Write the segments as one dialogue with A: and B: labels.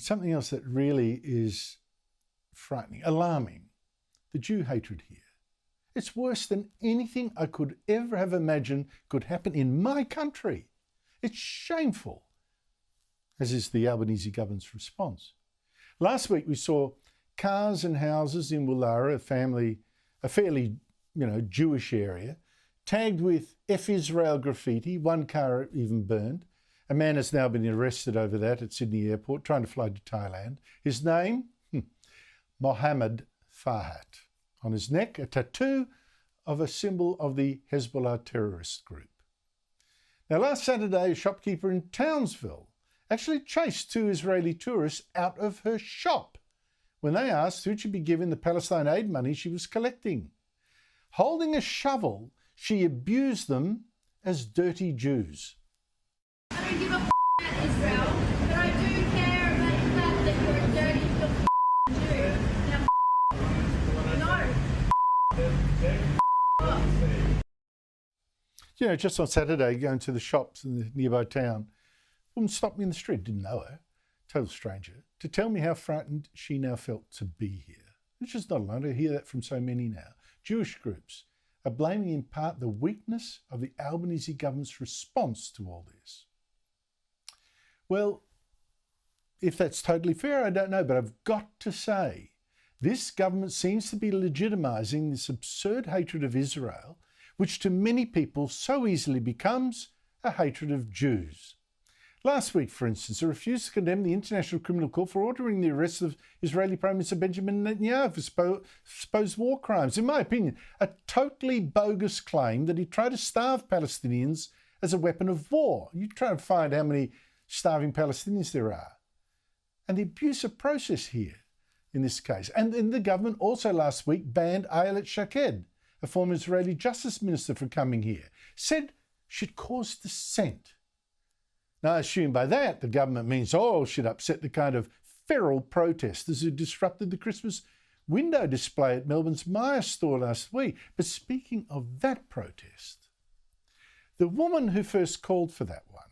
A: But something else that really is frightening, alarming, the Jew hatred here. It's worse than anything I could ever have imagined could happen in my country. It's shameful, as is the Albanese government's response. Last week we saw cars and houses in Woollahra, a fairly, Jewish area, tagged with F Israel graffiti, one car even burned. A man has now been arrested over that at Sydney Airport, trying to fly to Thailand. His name? Mohammed Farhat. On his neck, a tattoo of a symbol of the Hezbollah terrorist group. Now, last Saturday, a shopkeeper in Townsville actually chased 2 Israeli tourists out of her shop when they asked who should be given the Palestine aid money she was collecting. Holding a shovel, she abused them as dirty Jews.
B: I don't give a about Israel, but I do care about the fact that you're a dirty little Jew. Now,
A: Just on Saturday, going to the shops in the nearby town, a woman stopped me in the street, didn't know her, total stranger, to tell me how frightened she now felt to be here. It's just not alone. I hear that from so many now. Jewish groups are blaming in part the weakness of the Albanese government's response to all this. Well, if that's totally fair, I don't know, but I've got to say, this government seems to be legitimising this absurd hatred of Israel, which to many people so easily becomes a hatred of Jews. Last week, for instance, it refused to condemn the International Criminal Court for ordering the arrest of Israeli Prime Minister Benjamin Netanyahu for supposed war crimes. In my opinion, a totally bogus claim that he tried to starve Palestinians as a weapon of war. You try to find how many starving Palestinians there are. And the abuse of process here in this case. And then the government also last week banned Ayelet Shaked, a former Israeli justice minister, from coming here. Said she'd cause dissent. Now, I assume by that the government means, she'd upset the kind of feral protesters who disrupted the Christmas window display at Melbourne's Myer store last week. But speaking of that protest, the woman who first called for that one,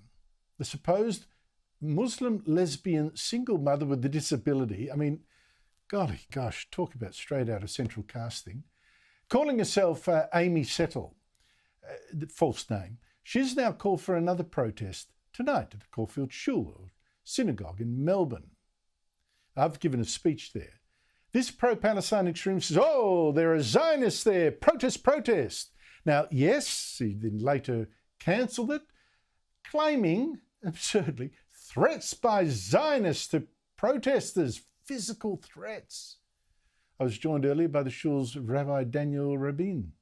A: the supposed Muslim lesbian single mother with a disability, golly gosh, talk about straight out of central casting, calling herself Amy Settle, false name, she's now called for another protest tonight at the Caulfield Shule, synagogue in Melbourne. I've given a speech there. This pro-Palestine extremist says, there are Zionists there, protest, protest. Now, yes, he then later cancelled it, claiming, absurdly, threats by Zionists to protesters, physical threats. I was joined earlier by the Shule's Rabbi Rabin.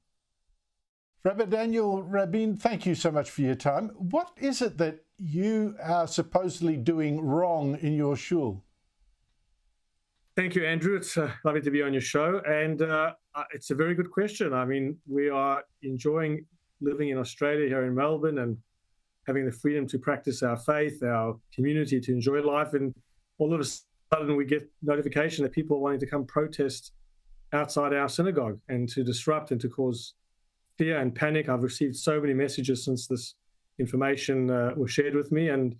A: Rabbi Rabin, thank you so much for your time. What is it that you are supposedly doing wrong in your Shule?
C: Thank you, Andrew. It's lovely to be on your show. And it's a very good question. We are enjoying living in Australia here in Melbourne and having the freedom to practice our faith, our community, to enjoy life. And all of a sudden we get notification that people are wanting to come protest outside our synagogue and to disrupt and to cause fear and panic. I've received so many messages since this information was shared with me. And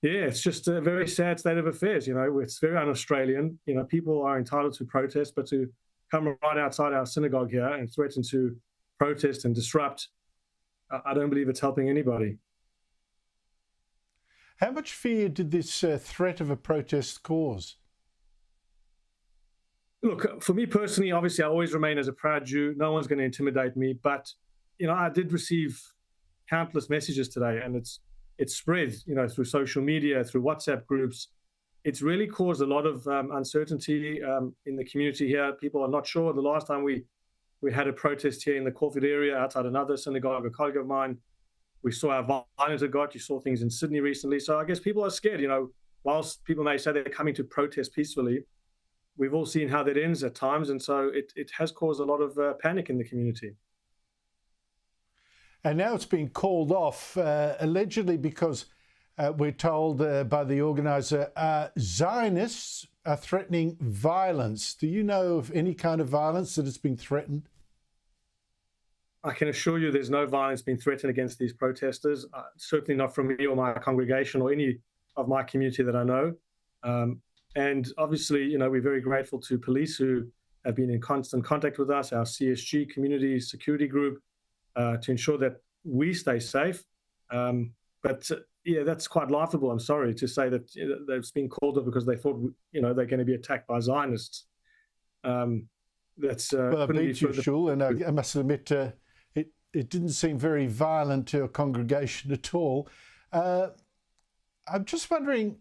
C: yeah, it's just a very sad state of affairs. It's very un-Australian. People are entitled to protest, but to come right outside our synagogue here and threaten to protest and disrupt, I don't believe it's helping anybody.
A: How much fear did this threat of a protest cause?
C: Look, for me personally, obviously, I always remain as a proud Jew. No one's going to intimidate me. But, I did receive countless messages today, and it's spread, through social media, through WhatsApp groups. It's really caused a lot of uncertainty in the community here. People are not sure. The last time we had a protest here in the Caulfield area outside another synagogue, a colleague of mine, we saw how violent it got. You saw things in Sydney recently. So I guess people are scared. Whilst people may say they're coming to protest peacefully, we've all seen how that ends at times. And so it has caused a lot of panic in the community.
A: And now it's been called off, allegedly because we're told by the organiser, Zionists are threatening violence. Do you know of any kind of violence that has been threatened?
C: I can assure you there's no violence being threatened against these protesters, certainly not from me or my congregation or any of my community that I know. And obviously, we're very grateful to police who have been in constant contact with us, our CSG community security group, to ensure that we stay safe. Yeah, that's quite laughable. I'm sorry to say that they've been called up because they thought, they're going to be attacked by Zionists. That's
A: well, I've been to Shule, and I must admit, it didn't seem very violent to a congregation at all. I'm just wondering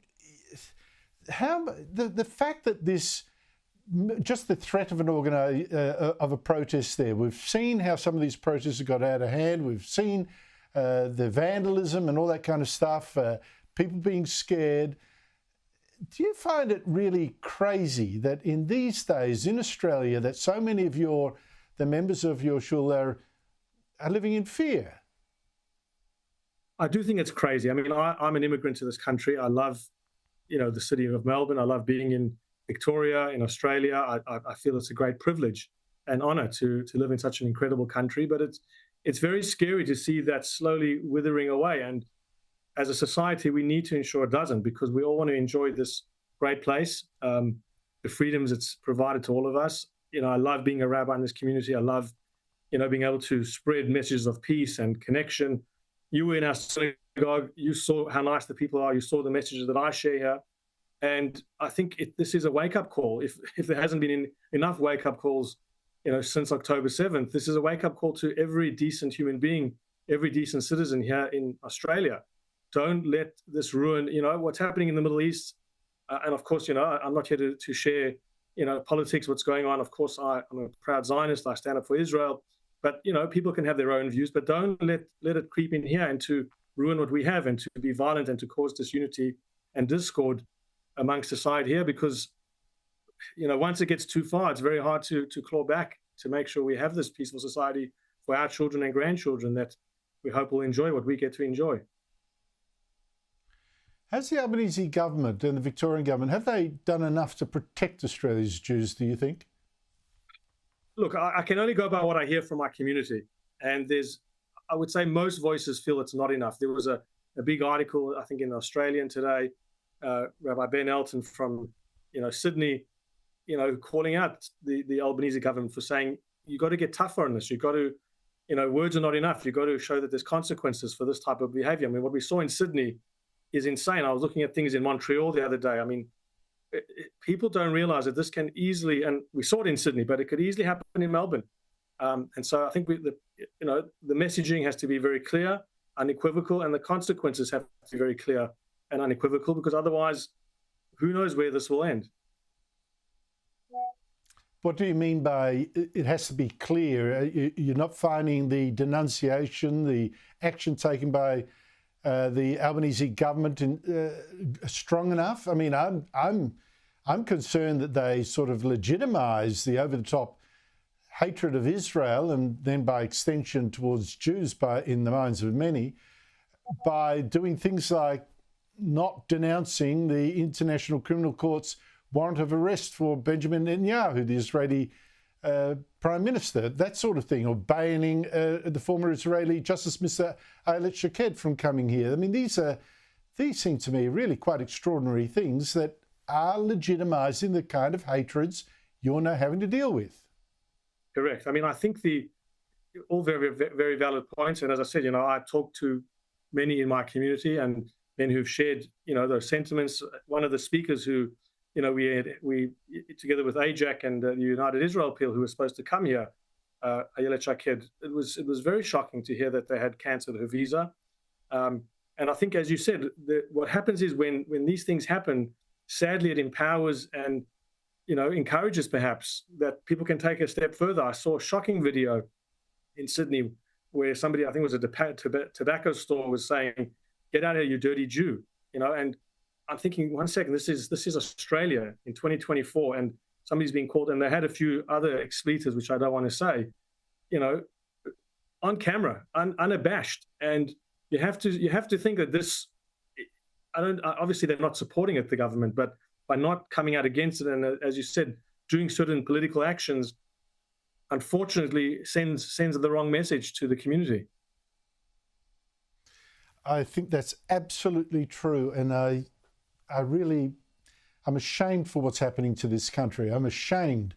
A: how the fact that this, just the threat of of a protest there. We've seen how some of these protests have got out of hand. We've seen the vandalism and all that kind of stuff, people being scared. Do you find it really crazy that in these days in Australia that so many of the members of your Shule are living in fear?
C: I do think it's crazy. I mean, I'm an immigrant to this country. I love, the city of Melbourne. I love being in Victoria, in Australia. I feel it's a great privilege and honour to live in such an incredible country. But it's very scary to see that slowly withering away. And as a society, we need to ensure it doesn't, because we all want to enjoy this great place, the freedoms it's provided to all of us. I love being a rabbi in this community. I love, being able to spread messages of peace and connection. You were in our synagogue. You saw how nice the people are. You saw the messages that I share here. And I think this is a wake-up call. If there hasn't been enough wake-up calls, since October 7th, this is a wake-up call to every decent human being, every decent citizen here in Australia. Don't let this ruin, what's happening in the Middle East. And of course, I'm not here to share, politics, what's going on. Of course, I'm a proud Zionist. I stand up for Israel. But, people can have their own views, but don't let it creep in here and to ruin what we have and to be violent and to cause disunity and discord amongst society here, because, once it gets too far, it's very hard to claw back to make sure we have this peaceful society for our children and grandchildren that we hope will enjoy what we get to enjoy.
A: Has the Albanese government and the Victorian government, have they done enough to protect Australia's Jews, do you think?
C: Look, I can only go by what I hear from my community. And I would say most voices feel it's not enough. There was a big article, I think, in the Australian today, Rabbi Ben Elton from, Sydney, calling out the Albanese government for saying, you've got to get tougher on this. You've got to, words are not enough. You've got to show that there's consequences for this type of behavior. I mean, what we saw in Sydney is insane. I was looking at things in Montreal the other day. I mean, people don't realize that this can easily, and we saw it in Sydney, but it could easily happen in Melbourne. And so I think the messaging has to be very clear, unequivocal, and the consequences have to be very clear and unequivocal, because otherwise, who knows where this will end.
A: What do you mean by it has to be clear? You're not finding the denunciation, the action taken by the Albanese government strong enough? I mean, I'm concerned that they sort of legitimise the over-the-top hatred of Israel, and then by extension towards Jews in the minds of many, by doing things like not denouncing the International Criminal Court's warrant of arrest for Benjamin Netanyahu, the Israeli Prime Minister, that sort of thing, or banning the former Israeli Justice Minister Ayelet Shaked from coming here. I mean, these seem to me really quite extraordinary things that are legitimising the kind of hatreds you're now having to deal with.
C: Correct. I mean, I think all very, very valid points. And as I said, I talked to many in my community and men who've shared, those sentiments. One of the speakers who, we together with AJAC and the United Israel Appeal, who were supposed to come here, Ayelet Shaked, it was very shocking to hear that they had cancelled her visa. And I think, as you said, what happens is when these things happen, sadly, it empowers and encourages perhaps that people can take a step further. I saw a shocking video in Sydney where somebody, I think it was a tobacco store, was saying, "Get out of here, you dirty Jew," and I'm thinking, one second, this is Australia in 2024, and somebody's being called, and they had a few other expletives, which I don't want to say, on camera, unabashed. And you have to think that this, obviously they're not supporting it, the government, but by not coming out against it, and as you said, doing certain political actions, unfortunately sends the wrong message to the community.
A: I think that's absolutely true, and I really I'm ashamed for what's happening to this country. I'm ashamed.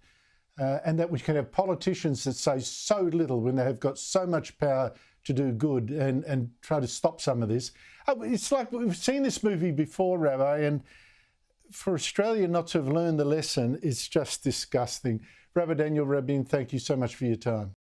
A: And that we can have politicians that say so little when they have got so much power to do good and try to stop some of this. It's like we've seen this movie before, Rabbi, and for Australia not to have learned the lesson is just disgusting. Rabbi Daniel Rabin, thank you so much for your time.